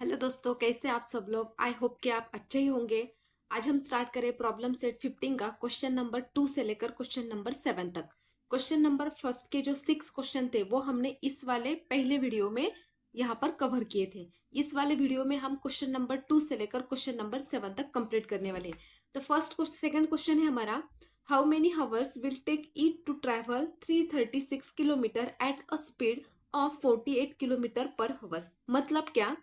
Hello दोस्तों, कैसे आप सब लोग। आई होप कि आप अच्छे ही होंगे। आज हम स्टार्ट करें प्रॉब्लम सेट 15 का क्वेश्चन नंबर 2 से लेकर क्वेश्चन नंबर 7 तक। क्वेश्चन नंबर फर्स्ट के जो 6 क्वेश्चन थे वो हमने इस वाले पहले वीडियो में यहाँ पर कवर किए थे। इस वाले वीडियो में हम क्वेश्चन नंबर 2 से लेकर क्वेश्चन नंबर 7 तक कंप्लीट करने वाले हैं। तो सेकंड क्वेश्चन है हमारा, how many hours will take it to travel 336 kilometre at a speed of 48 kilometre per hour. मतलब क्या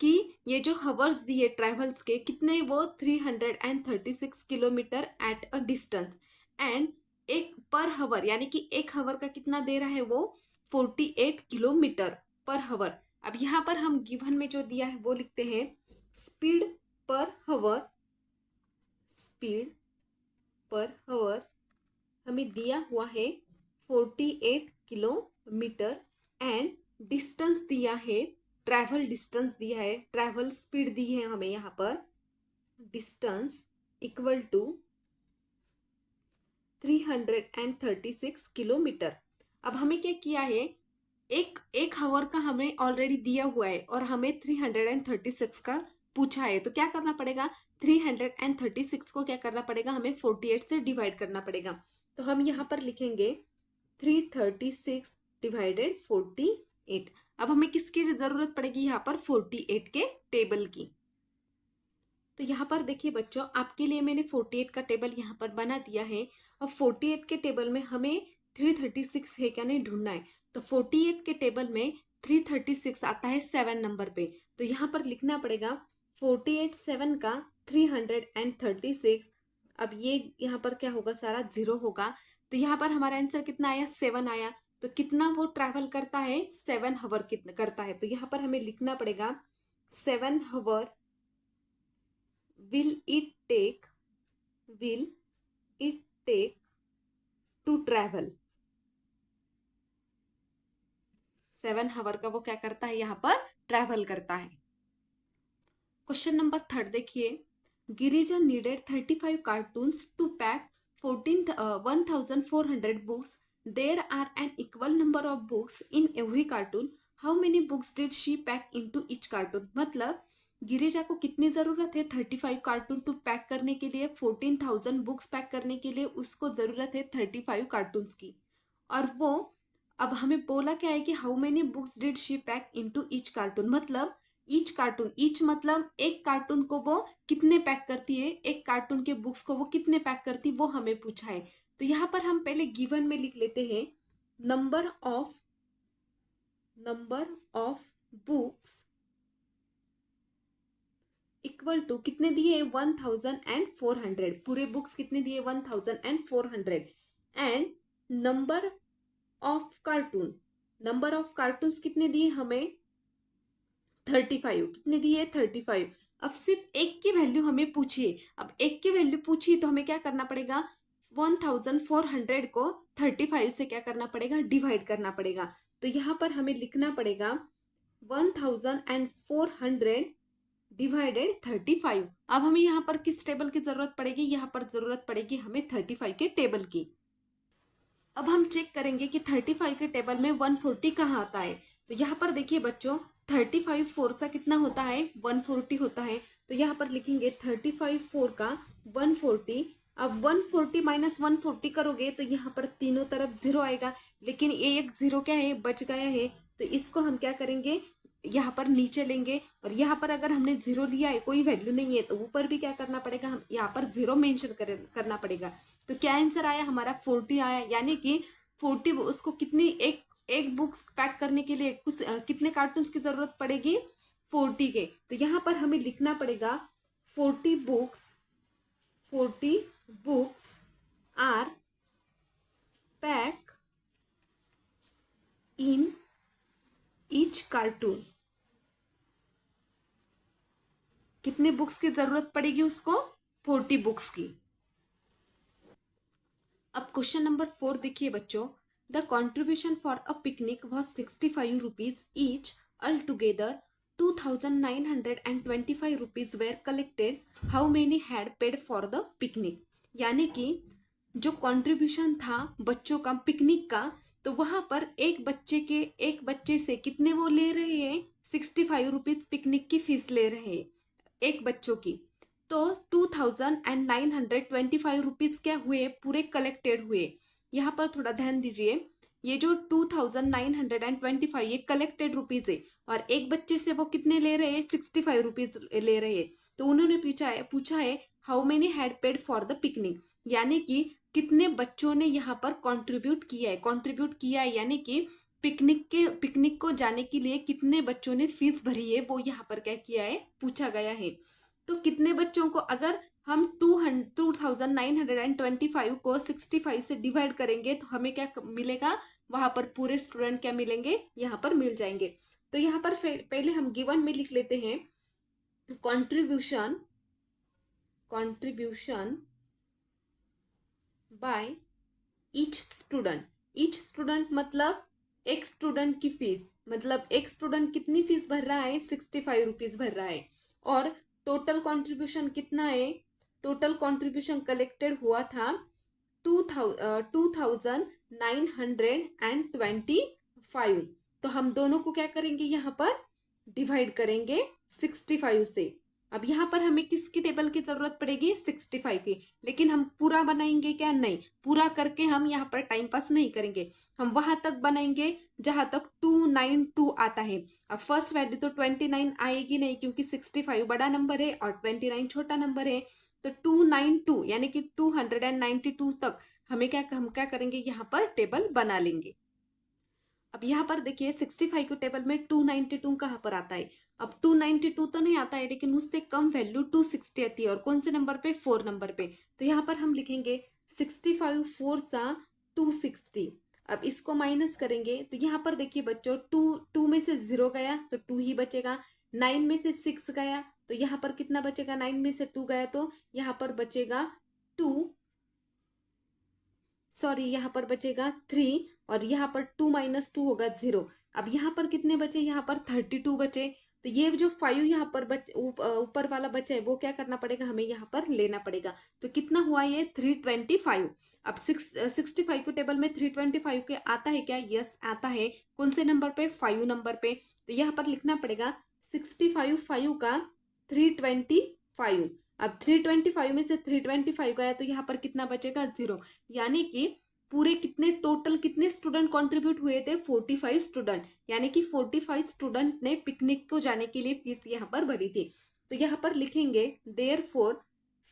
कि ये जो हवर्स दिए ट्रैवल्स के कितने, वो 336 kilometre at a distance and एक पर हवर, यानी कि एक हवर का कितना दे रहा है वो 48 किलोमीटर पर हवर। अब यहाँ पर हम गिवन में जो दिया है वो लिखते हैं स्पीड पर हवर। स्पीड पर हवर हमें दिया हुआ है 48 किलोमीटर एंड डिस्टेंस दिया है, ट्रैवल डिस्टेंस दिया है, ट्रैवल स्पीड दी है हमें यहाँ पर, डिस्टेंस इक्वल टू 336 किलोमीटर। अब हमें क्या किया है, एक एक हावर का हमें ऑलरेडी दिया हुआ है और हमें 336 का पूछा है। तो क्या करना पड़ेगा, 336 को क्या करना पड़ेगा, हमें 48 से डिवाइड करना पड़ेगा। तो हम यहाँ पर लिखेंगे 336 डिवाइडेड 48। अब हमें किसकी जरूरत पड़ेगी यहाँ पर, 48 के टेबल की। तो यहाँ पर देखिए बच्चों, आपके लिए मैंने 48 का टेबल यहाँ पर बना दिया है और 48 के टेबल में हमें 336 है क्या नहीं ढूंढना है। तो 48 के टेबल में 336 आता है 7 नंबर पे। तो यहाँ पर लिखना पड़ेगा 48 7 का 336। अब ये यहाँ पर क्या होगा, सारा जीरो होगा। तो यहाँ पर हमारा आंसर कितना आया, 7 आया। तो कितना वो ट्रैवल करता है, 7 हावर कितना करता है। तो यहाँ पर हमें लिखना पड़ेगा 7 हावर will it take will it take to travel। 7 हावर का वो क्या करता है, यहाँ पर ट्रैवल करता है। क्वेश्चन नंबर 3 देखिए, Girija needed 35 cartons to pack 1400 books. There are an equal number of books in every carton. How many books did she pack into each carton. मतलब गिरिजा को कितनी जरूरत है, 35 कार्टून टू पैक करने के लिए, 14,000 बुक्स पैक करने के लिए उसको जरूरत है 35 कार्टून्स की। और वो अब हमें बोला क्या है कि how many books did she pack into each carton. मतलब ईच कार्टून, ईच मतलब एक कार्टून को वो कितने पैक करती है, एक कार्टून के बुक्स को वो कितने पैक करती, वो हमें पूछा है। तो यहाँ पर हम पहले गिवन में लिख लेते हैं number of books equal to कितने दिए, 1400। पूरे बुक्स कितने दिए, 1400 and number of carton, number of cartons कितने दिए हमें, 35। कितने दिए, 35। अब सिर्फ एक की वैल्यू हमें पूछिए। अब एक की वैल्यू पूछी तो हमें क्या करना पड़ेगा, 1400 को 35 से क्या करना पड़ेगा, डिवाइड करना पड़ेगा। तो यहाँ पर हमें लिखना पड़ेगा 1400 डिवाइडेड 35। अब हमें यहाँ पर किस टेबल की जरूरत पड़ेगी, यहाँ पर जरूरत पड़ेगी हमें 35 के टेबल की। अब हम चेक करेंगे कि 35 के टेबल में 140 कहाँ आता है। तो यहाँ पर देखिए बच्चों, 35 4 का कितना होता है, 140 होता है। तो यहाँ पर लिखेंगे 35 4 का 140। अब 140 माइनस 140 करोगे तो यहाँ पर तीनों तरफ जीरो आएगा, लेकिन ये एक जीरो क्या है, बच गया है। तो इसको हम क्या करेंगे, यहाँ पर नीचे लेंगे। और यहाँ पर अगर हमने जीरो लिया है, कोई वैल्यू नहीं है, तो ऊपर भी क्या करना पड़ेगा, हम यहाँ पर जीरो मेंशन करना पड़ेगा। तो क्या आंसर आया हमारा, 40 आया। यानी कि 40 उसको कितनी, एक बुक पैक करने के लिए कुछ कितने कार्टून्स की जरूरत पड़ेगी, 40 के। तो यहाँ पर हमें लिखना पड़ेगा 40 books are pack in each carton. कितने बुक्स की जरूरत पड़ेगी उसको, 40 बुक्स की। अब क्वेश्चन नंबर 4 देखिए बच्चों, the contribution for a picnic was 65 rupees each. All together 2925 rupees were collected. How many had paid for the picnic. यानी कि जो कॉन्ट्रीब्यूशन था बच्चों का पिकनिक का, तो वहां पर एक बच्चे से कितने वो ले रहे हैं, ₹65 पिकनिक की फीस ले रहे हैं एक बच्चों की, तो ₹2,925 क्या हुए, पूरे कलेक्टेड हुए। यहाँ पर थोड़ा ध्यान दीजिए, ये जो 2,925 ये कलेक्टेड रुपीज है, और एक बच्चे से वो कितने ले रहे हैं, ₹65 ले रहे हैं। तो उन्होंने पूछा है how many had paid for the picnic, यानी कि कितने बच्चों ने यहाँ पर कंट्रीब्यूट किया है, यानी कि पिकनिक को जाने के लिए कितने बच्चों ने फीस भरी है, वो यहाँ पर क्या किया है, पूछा गया है। तो कितने बच्चों को, अगर हम 2,925 को 65 से डिवाइड करेंगे तो हमें क्या मिलेगा, वहां पर पूरे स्टूडेंट क्या मिलेंगे, यहाँ पर मिल जाएंगे। तो यहाँ पर पहले हम गिवन में लिख लेते हैं कंट्रीब्यूशन बाय ईच स्टूडेंट मतलब एक स्टूडेंट की फीस, मतलब एक स्टूडेंट कितनी फीस भर रहा है, ₹65 भर रहा है। और टोटल कंट्रीब्यूशन कितना है, टोटल कंट्रीब्यूशन कलेक्टेड हुआ था 2,925। तो हम दोनों को क्या करेंगे, यहाँ पर डिवाइड करेंगे 65 से। अब यहाँ पर हमें किसकी टेबल की जरूरत पड़ेगी, 65 की। लेकिन हम पूरा बनाएंगे क्या, नहीं, पूरा करके हम यहाँ पर टाइम पास नहीं करेंगे, हम वहां तक बनाएंगे जहां तक 292 आता है। अब फर्स्ट वैल्यू तो 29 आएगी नहीं, क्योंकि 65 बड़ा नंबर है और 29 छोटा नंबर है। तो 292 यानी कि 292 तक हम क्या करेंगे, यहाँ पर टेबल बना लेंगे। अब यहाँ पर देखिए 65 के टेबल में 292 कहाँ पर आता है, अब 292 तो नहीं आता है, लेकिन उससे कम वैल्यू 260 आती है, और कौन से नंबर पे, 4 नंबर पे। तो यहाँ पर हम लिखेंगे 65 4 सा 260। अब इसको माइनस करेंगे तो यहाँ पर देखिए बच्चों, 2 में से 0 गया तो 2 ही बचेगा, 9 में से 6 गया तो यहाँ पर कितना बचेगा, 9 में से 2 गया तो यहाँ पर बचेगा 3, और यहाँ पर 2 - 2 होगा 0। अब यहाँ पर कितने बचे, यहाँ पर 32 बचे। तो ये जो 5 यहाँ पर ऊपर वाला बचा है, वो क्या करना पड़ेगा, हमें यहाँ पर लेना पड़ेगा। तो कितना हुआ ये, 325। अब 65 के टेबल में 325 के आता है क्या, यस आता है। कौन से नंबर पे, 5 नंबर पे। तो यहाँ पर लिखना पड़ेगा 65 5 का 325। अब 325 में से 325 गया तो यहाँ पर कितना बचेगा, 0। यानी कि पूरे टोटल कितने स्टूडेंट कंट्रीब्यूट हुए थे, 45 स्टूडेंट, यानी कि 45 स्टूडेंट ने पिकनिक को जाने के लिए फीस यहाँ पर भरी थी। तो यहाँ पर लिखेंगे therefore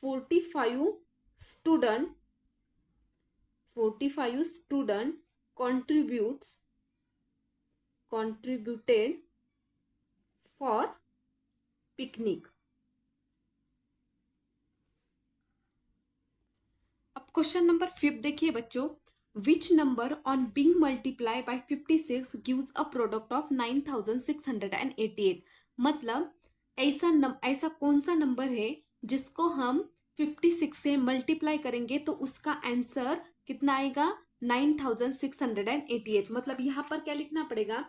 45 student contributed for picnic. अब क्वेश्चन नंबर 5 देखिए बच्चों, which number on being multiply by 56 gives a product of 9688। मतलब ऐसा कौन सा नंबर है जिसको हम 56 से मल्टीप्लाई करेंगे तो उसका आंसर कितना आएगा, 9688। मतलब यहाँ पर क्या लिखना पड़ेगा,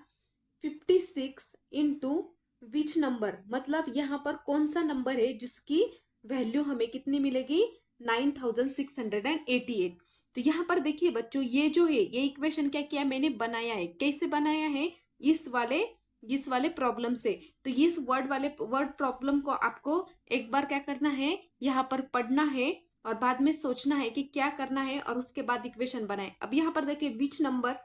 56 इंटू विच नंबर, मतलब यहाँ पर कौन सा नंबर है जिसकी वैल्यू हमें कितनी मिलेगी, 9688। तो यहाँ पर देखिए बच्चों, ये जो है ये इक्वेशन क्या किया मैंने, बनाया है। कैसे बनाया है, इस वाले प्रॉब्लम से। तो इस वर्ड प्रॉब्लम को आपको एक बार क्या करना है, यहाँ पर पढ़ना है और बाद में सोचना है कि क्या करना है, और उसके बाद इक्वेशन बनाए। अब यहाँ पर देखिए, which number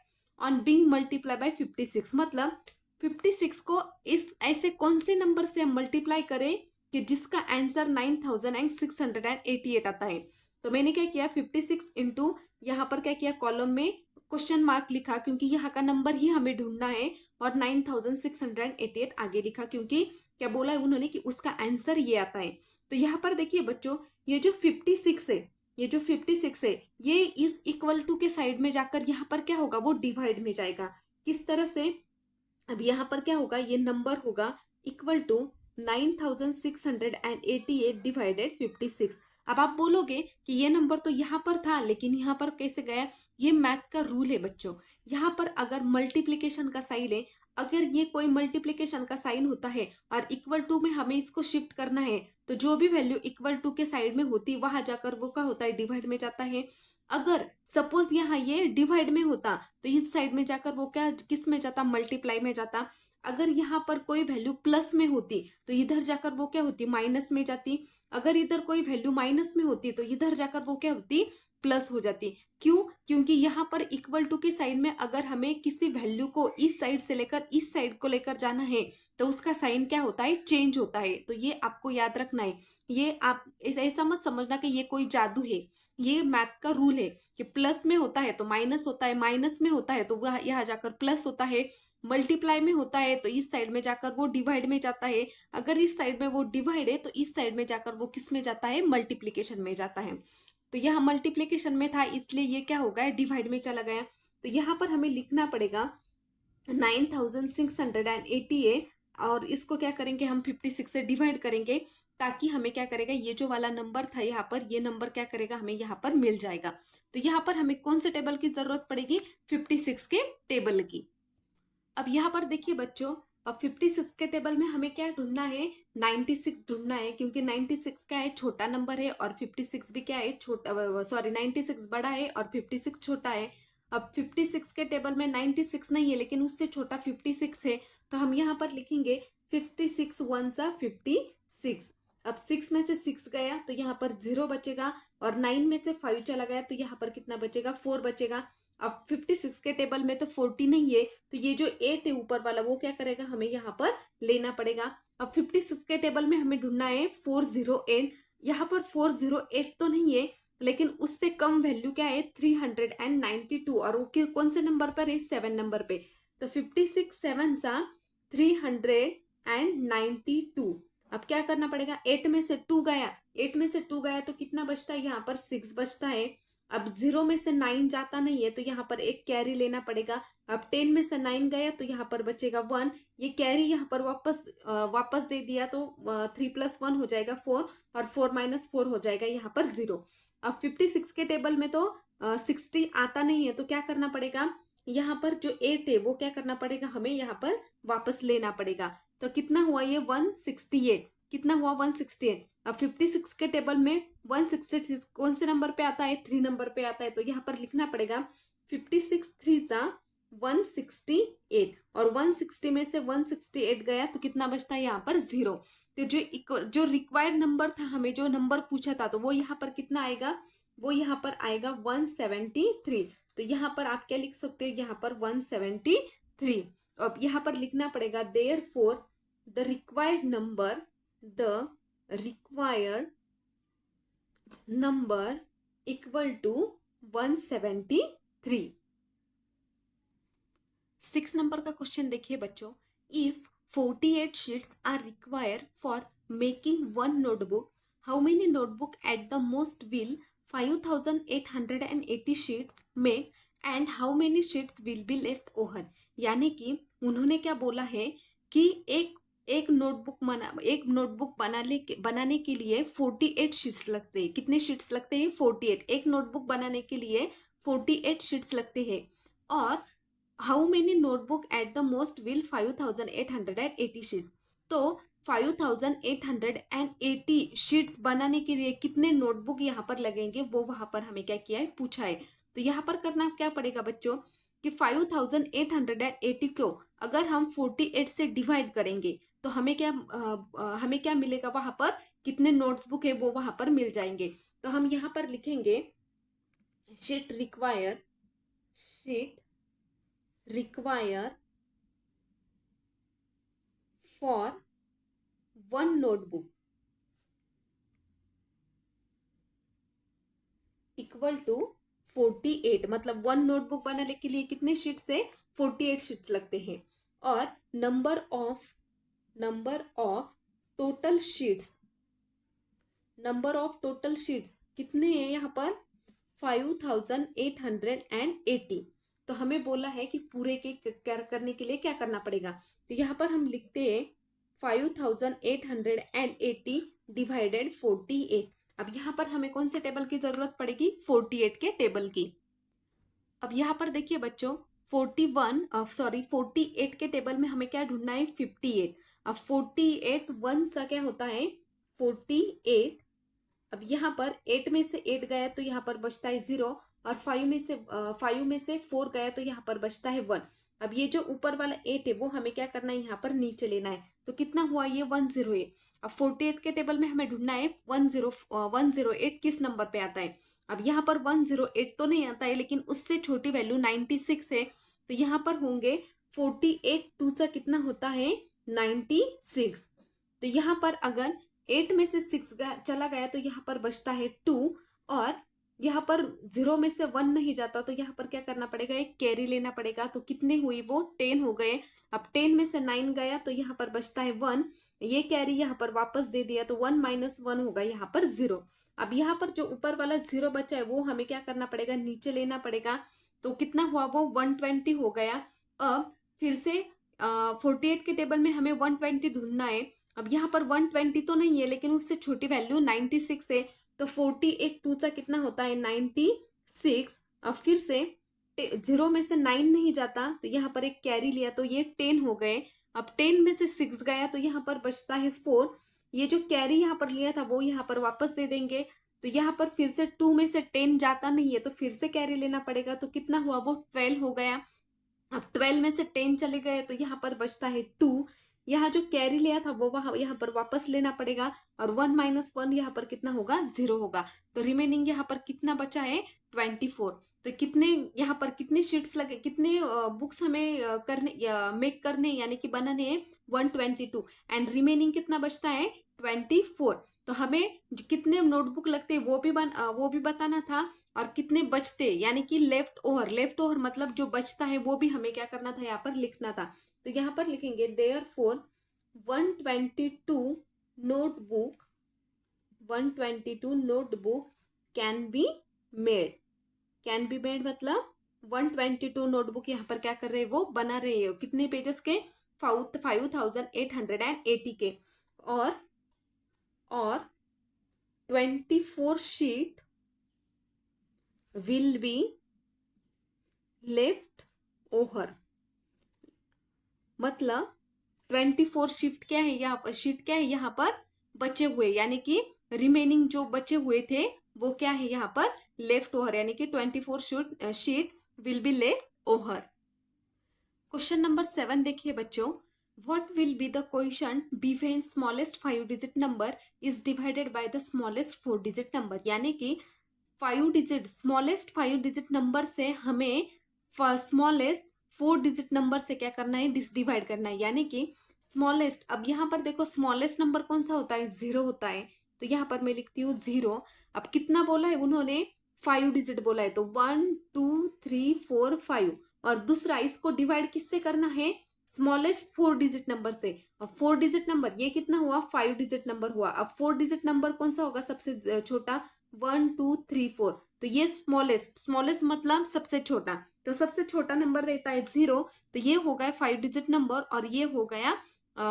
on being multiply by 56, मतलब 56 को इस ऐसे कौन से नंबर से हम मल्टीप्लाई करें कि जिसका आंसर 9688 आता है। तो मैंने क्या किया, 56 इंटू यहाँ पर क्या किया, कॉलम में क्वेश्चन मार्क लिखा, क्योंकि यहाँ का नंबर ही हमें ढूंढना है, और 9688 आगे लिखा, क्योंकि क्या बोला है उन्होंने कि उसका आंसर ये आता है। तो यहाँ पर देखिए बच्चों, ये जो 56 है ये इस इक्वल टू के साइड में जाकर यहाँ पर क्या होगा, वो डिवाइड में जाएगा। किस तरह से, अब यहाँ पर क्या होगा, ये नंबर होगा इक्वल टू 9688 डिवाइडेड 56। अब आप बोलोगे कि ये नंबर तो यहाँ पर था, लेकिन यहाँ पर कैसे गया, ये मैथ का रूल है बच्चों। यहाँ पर अगर मल्टीप्लीकेशन का साइन है, अगर ये कोई मल्टीप्लीकेशन का साइन होता है और इक्वल टू में हमें इसको शिफ्ट करना है, तो जो भी वैल्यू इक्वल टू के साइड में होती वहां जाकर वो क्या होता है, डिवाइड में जाता है। अगर सपोज यहाँ ये डिवाइड में होता तो इस साइड में जाकर वो क्या, किस में जाता, मल्टीप्लाई में जाता। अगर यहाँ पर कोई वैल्यू प्लस में होती तो इधर जाकर वो क्या होती, माइनस में जाती। अगर इधर कोई वैल्यू माइनस में होती तो इधर जाकर वो क्या होती, प्लस हो जाती। क्यों? क्योंकि यहाँ पर इक्वल टू के साइन में अगर हमें किसी वैल्यू को इस साइड से लेकर इस साइड को लेकर जाना है तो उसका साइन क्या होता है, चेंज होता है। तो ये आपको याद रखना है। ये आप ऐसा मत समझना कि ये कोई जादू है, ये मैथ का रूल है कि प्लस में होता है तो माइनस होता है, माइनस में होता है तो वह यहाँ जाकर प्लस होता है, मल्टीप्लाई में होता है तो इस साइड में जाकर वो डिवाइड में जाता है, अगर इस साइड में वो डिवाइड है तो इस साइड में जाकर वो किस में जाता है, मल्टीप्लीकेशन में जाता है। तो यहाँ मल्टीप्लीकेशन में था इसलिए ये क्या हो गया, डिवाइड में चला गया। तो यहाँ पर हमें लिखना पड़ेगा 9688 और इसको क्या करेंगे हम 56 से डिवाइड करेंगे ताकि हमें क्या करेगा, ये जो वाला नंबर था यहाँ पर, ये नंबर क्या करेगा, हमें यहाँ पर मिल जाएगा। तो यहाँ पर हमें कौन से टेबल की जरूरत पड़ेगी, 56 के टेबल की। अब यहाँ पर देखिए बच्चों, अब 56 के टेबल में हमें क्या ढूंढना है, 96 ढूंढना है, क्योंकि 96 क्या है, छोटा नंबर है और 56 भी क्या है, छोटा, सॉरी 96 बड़ा है और 56 छोटा है। अब 56 के टेबल में 96 नहीं है लेकिन उससे छोटा 56 है, तो हम यहाँ पर लिखेंगे 56 वन सा 56। अब 6 में से 6 गया तो यहाँ पर 0 बचेगा और 9 में से 5 चला गया तो यहाँ पर कितना बचेगा, 4 बचेगा। अब 56 के टेबल में तो 40 नहीं है तो ये जो 8 है ऊपर वाला वो क्या करेगा, हमें यहाँ पर लेना पड़ेगा। अब 56 के टेबल में हमें ढूंढना है 408। यहाँ पर 408 तो नहीं है लेकिन उससे कम वैल्यू क्या है, 392, और वो कौन से नंबर पर है, 7 नंबर पे। तो 56 7 सा 392। अब क्या करना पड़ेगा, 8 में से 2 गया, 8 में से 2 गया तो कितना बचता है, यहाँ पर 6 बचता है। अब 0 में से 9 जाता नहीं है तो यहाँ पर एक कैरी लेना पड़ेगा। अब 10 में से 9 गया तो यहाँ पर बचेगा 1, ये कैरी यहाँ पर वापस दे दिया तो 3 + 1 हो जाएगा 4, और 4 - 4 हो जाएगा यहाँ पर 0। अब 56 के टेबल में तो 60 आता नहीं है तो क्या करना पड़ेगा, यहाँ पर जो 8 है वो क्या करना पड़ेगा, हमें यहाँ पर वापस लेना पड़ेगा। तो कितना हुआ ये, 168। कितना हुआ, 168। अब 56 के टेबल में 166 कौन से नंबर पे आता है, 3 नंबर पे आता है, तो यहाँ पर लिखना पड़ेगा 56 3 सा 168, और 160 में से 168 गया तो कितना बचता है, यहाँ पर 0। तो जो रिक्वायर्ड नंबर था, हमें जो नंबर पूछा था तो वो यहाँ पर कितना आएगा, वो यहाँ पर आएगा 173। तो यहाँ पर आप क्या लिख सकते हो, यहाँ पर 173। अब यहाँ पर लिखना पड़ेगा therefore the required number equal to 173। 6 number का क्वेश्चन देखिए बच्चों, if 48 sheets are require for making one notebook, how many notebook at the most will 5880 sheets make, and how many sheets will be left over. यानी कि उन्होंने क्या बोला है कि एक नोटबुक बनाने के लिए 48 शीट्स लगते हैं। कितने शीट्स लगते हैं, 48। एक नोटबुक बनाने के लिए 48 शीट्स लगते हैं। और how many notebook at the most will 5880 sheet, तो 5880 शीट्स बनाने के लिए कितने नोटबुक यहाँ पर लगेंगे वो वहां पर हमें क्या किया है, पूछा है। तो यहाँ पर करना क्या पड़ेगा बच्चों कि 5880 को अगर हम 48 से डिवाइड करेंगे तो हमें क्या मिलेगा, वहां पर कितने नोटबुक है वो वहां पर मिल जाएंगे। तो हम यहाँ पर लिखेंगे sheet require for one notebook equal to 48। मतलब वन नोटबुक बनाने के लिए कितने शीट्स है, 48 शीट्स लगते हैं। और नंबर ऑफ टोटल शीट्स कितने हैं यहाँ पर, 5880। तो हमें बोला है कि पूरे के क्या करने के लिए क्या करना पड़ेगा। तो यहाँ पर हम लिखते हैं 5880 डिवाइडेड 48। अब यहाँ पर हमें कौन से टेबल की जरूरत पड़ेगी, 48 के टेबल की। अब यहाँ पर देखिए बच्चों 48 के टेबल में हमें क्या ढूंढना है, 58। अब 48 1 सा क्या होता है, 48। अब यहाँ पर 8 में से 8 गया तो यहाँ पर बचता है 0, और 5 में से 4 गया तो यहाँ पर बचता है 1। अब ये जो ऊपर वाला 8 है वो हमें क्या करना है, यहाँ पर नीचे लेना है। तो कितना हुआ, ये 108। अब 48 के टेबल में हमें ढूंढना है 108 किस नंबर पे आता है। अब यहाँ पर 108 तो नहीं आता है, लेकिन उससे छोटी वैल्यू 96 है। तो यहाँ पर होंगे 48 टू सा कितना होता है 96। तो यहाँ पर अगर 8 में से 6 चला गया तो यहाँ पर बचता है 2, और यहाँ पर 0 में से 1 नहीं जाता तो यहाँ पर क्या करना पड़ेगा, एक कैरी लेना पड़ेगा। तो कितने हुई वो 10 हो गए। अब 10 में से 9 गया तो यहाँ पर बचता है 1, ये कैरी यहाँ पर वापस दे दिया तो 1 माइनस 1 होगा यहाँ पर 0। अब यहाँ पर जो ऊपर वाला 0 बचा है वो हमें क्या करना पड़ेगा, नीचे लेना पड़ेगा। तो कितना हुआ वो 120 हो गया। अब फिर से 48 के टेबल में हमें 120 ढूंढना है। अब यहाँ पर 120 तो नहीं है, लेकिन उससे छोटी वैल्यू 96 है। तो 48 टू सा कितना होता है 96। अब फिर से 0 में से 9 नहीं जाता तो यहाँ पर एक कैरी लिया तो ये 10 हो गए। अब 10 में से 6 गया तो यहाँ पर बचता है 4। ये जो कैरी यहाँ पर लिया था वो यहाँ पर वापस दे देंगे। तो यहाँ पर फिर से 2 में से 10 जाता नहीं है तो फिर से कैरी लेना पड़ेगा। तो कितना हुआ वो 12 हो गया। अब 12 में से 10 चले गए तो यहाँ पर बचता है 2। यहाँ जो कैरी लिया था वो वहां यहाँ पर वापस लेना पड़ेगा, और 1 माइनस 1 यहाँ पर कितना होगा 0 होगा। तो रिमेनिंग यहाँ पर कितना बचा है 24। तो कितने यहाँ पर कितने शीट्स लगे, कितने बुक्स हमें करने मेक करने यानी कि बनाने हैं 122, एंड रिमेनिंग कितना बचता है 24। तो हमें कितने नोटबुक लगते हैं वो भी बताना था, और कितने बचते यानी कि लेफ्ट ओवर मतलब जो बचता है वो भी हमें क्या करना था, यहाँ पर लिखना था। तो यहाँ पर लिखेंगे therefore 122 notebook 122 notebook can be made मतलब 122 नोटबुक यहाँ पर क्या कर रहे हैं, वो बना रहे हैं। कितने पेजेस के 5880 के, और 24 sheet will be left over। मतलब 24 शीट क्या है यहाँ पर, शीट क्या है यहाँ पर बचे हुए, यानी कि रिमेनिंग जो बचे हुए थे वो क्या है यहाँ पर लेफ्ट ओवर, यानी कि 24 sheet will be left over. Question number 7 देखिए बच्चों, what will be the quotient between smallest 5 digit number is divided by the smallest 4 digit number। यानी कि 5 डिजिट स्मॉलेस्ट 5 डिजिट नंबर से हमें स्मॉलेस्ट 4 डिजिट नंबर से क्या करना है, डिवाइड करना है। यानी कि स्मॉलेस्ट, अब यहाँ पर देखो स्मॉलेस्ट नंबर कौन सा होता है 0 होता है। तो यहाँ पर मैं लिखती हूँ 0। अब कितना बोला है उन्होंने 5 डिजिट बोला है, तो 1 2 3 4 5। और दूसरा इसको डिवाइड किससे करना है, स्मॉलेस्ट 4 डिजिट नंबर से। अब 4 डिजिट नंबर ये कितना हुआ 5 डिजिट नंबर हुआ। अब 4 डिजिट नंबर कौन सा होगा सबसे छोटा, 1 2 3 4। तो ये स्मॉलेस्ट मतलब सबसे छोटा, तो सबसे छोटा नंबर रहता है 0। तो ये हो गया 5 डिजिट नंबर, और ये हो गया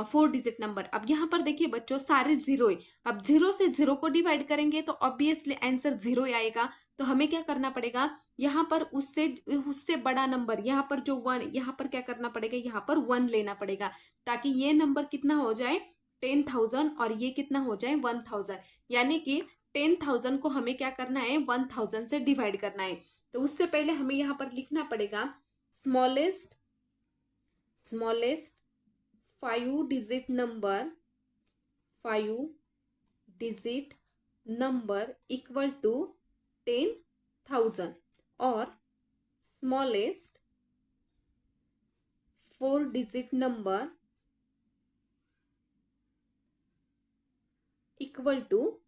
4 डिजिट नंबर। अब यहाँ पर देखिए बच्चों सारे 0 है। अब 0 से 0 को डिवाइड करेंगे तो ऑब्वियसली आंसर 0 आएगा। तो हमें क्या करना पड़ेगा, यहाँ पर उससे बड़ा नंबर, यहाँ पर जो 1, यहाँ पर क्या करना पड़ेगा, यहाँ पर 1 लेना पड़ेगा, ताकि ये नंबर कितना हो जाए 10,000 और ये कितना हो जाए 1,000। यानी कि 10,000 को हमें क्या करना है 1,000 से डिवाइड करना है। तो उससे पहले हमें यहाँ पर लिखना पड़ेगा smallest 5 digit number equal to 10,000, और smallest 4 digit number equal to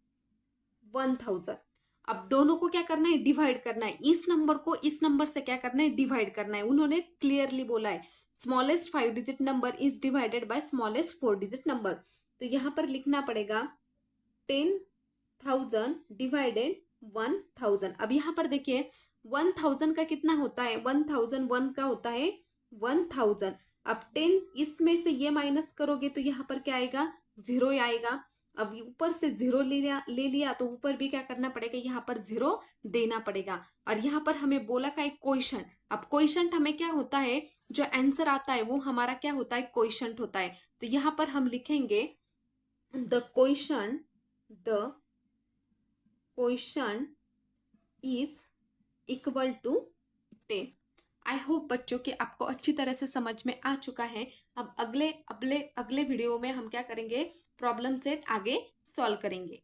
1,000। अब दोनों को क्या करना है, डिवाइड करना है। इस नंबर को इस नंबर से क्या करना है, डिवाइड करना है। उन्होंने क्लियरली बोला है smallest 5 digit number is divided by smallest 4 digit number. तो यहाँ पर लिखना पड़ेगा 10,000 डिवाइडेड 1,000। अब यहाँ पर देखिए 1,000 का कितना होता है, 1,001 का होता है 1,000। अब 10 इसमें से ये माइनस करोगे तो यहाँ पर क्या आएगा 0 आएगा। अब ऊपर से 0 ले लिया तो ऊपर भी क्या करना पड़ेगा, यहाँ पर 0 देना पड़ेगा। और यहाँ पर हमें बोला का एक क्वेश्चन। अब क्वेश्चन हमें क्या होता है, जो आंसर आता है वो हमारा क्या होता है क्वेश्चन होता है। तो यहाँ पर हम लिखेंगे the question is equal to 10। I hope बच्चों कि आपको अच्छी तरह से समझ में आ चुका है। अब अगले अगले अगले वीडियो में हम क्या करेंगे, प्रॉब्लम सेट आगे सॉल्व करेंगे।